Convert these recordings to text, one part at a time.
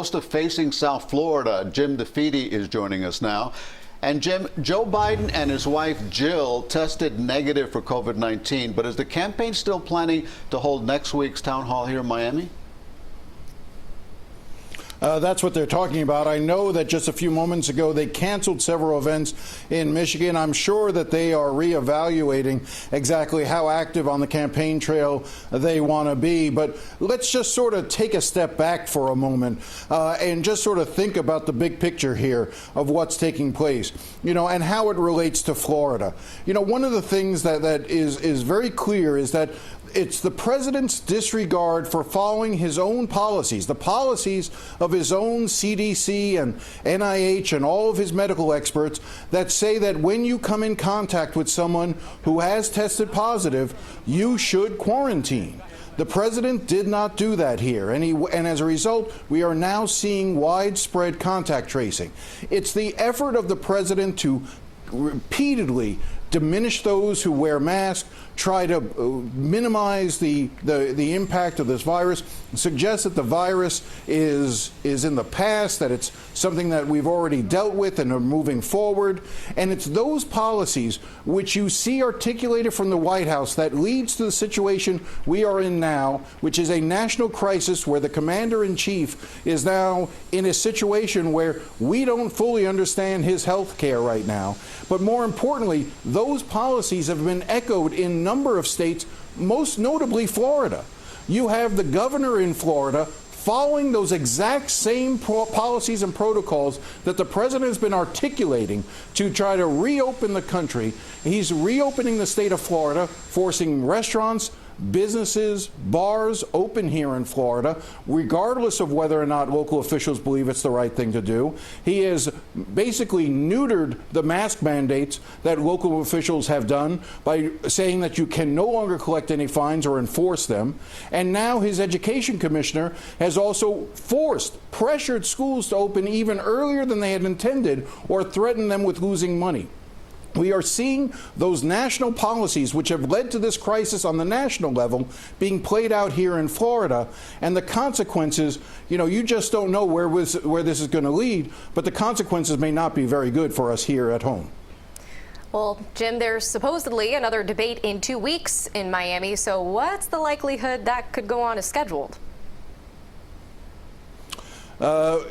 Host of Facing South Florida, Jim DeFede, is joining us now. And Jim, Joe Biden and his wife Jill tested negative for COVID-19, but is the campaign still planning to hold next week's town hall here in Miami? That's what they're talking about. I know that just a few moments ago they canceled several events in Michigan. I'm sure that they are reevaluating exactly how active on the campaign trail they want to be. But let's just sort of take a step back for a moment and just sort of think about the big picture here of what's taking place, and how it relates to Florida. One of the things that is very clear is that it's the president's disregard for following his own policies, the policies of his own CDC and NIH and all of his medical experts that say that when you come in contact with someone who has tested positive, you should quarantine. The president did not do that here, and as a result, we are now seeing widespread contact tracing. It's the effort of the president to repeatedly diminish those who wear masks, try to minimize the impact of this virus, suggest that the virus is in the past, that it's something that we've already dealt with and are moving forward. And it's those policies which you see articulated from the White House that leads to the situation we are in now, which is a national crisis where the commander-in-chief is now in a situation where we don't fully understand his health care right now. But more importantly, those policies have been echoed in a number of states, most notably Florida. You have the governor in Florida following those exact same policies and protocols that the president has been articulating to try to reopen the country. He's reopening the state of Florida, forcing restaurants, businesses, bars open here in Florida, regardless of whether or not local officials believe it's the right thing to do. He has basically neutered the mask mandates that local officials have done by saying that you can no longer collect any fines or enforce them. And now his education commissioner has also pressured schools to open even earlier than they had intended or threatened them with losing money. We are seeing those national policies which have led to this crisis on the national level being played out here in Florida, and the consequences, you just don't know where this is going to lead, but the consequences may not be very good for us here at home. Well, Jim, there's supposedly another debate in 2 weeks in Miami, so what's the likelihood that could go on as scheduled? I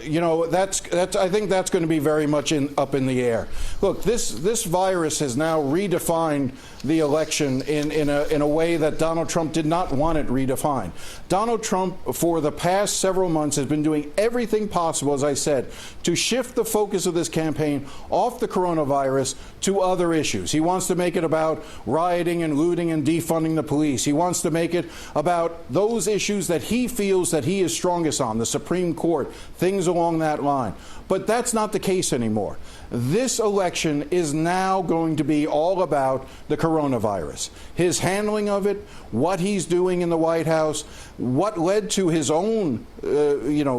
think that's going to be very much up in the air. Look, this virus has now redefined the election in a way that Donald Trump did not want it redefined. Donald Trump, for the past several months, has been doing everything possible, as I said, to shift the focus of this campaign off the coronavirus to other issues. He wants to make it about rioting and looting and defunding the police. He wants to make it about those issues that he feels that he is strongest on, the Supreme Court, things along that line. But that's not the case anymore. This election is now going to be all about the coronavirus, his handling of it, what he's doing in the White House, what led to his own,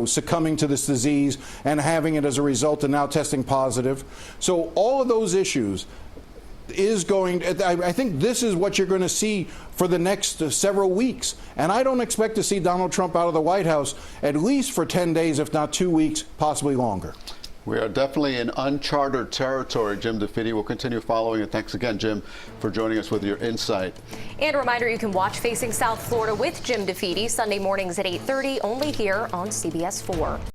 succumbing to this disease and having it as a result and now testing positive. So all of those issues I think this is what you're going to see for the next several weeks. And I don't expect to see Donald Trump out of the White House at least for 10 days, if not 2 weeks, possibly longer. We are definitely in uncharted territory. Jim DeFede will continue following, and thanks again, Jim, for joining us with your insight. And a reminder, you can watch Facing South Florida with Jim DeFede Sunday mornings at 8:30, only here on CBS 4.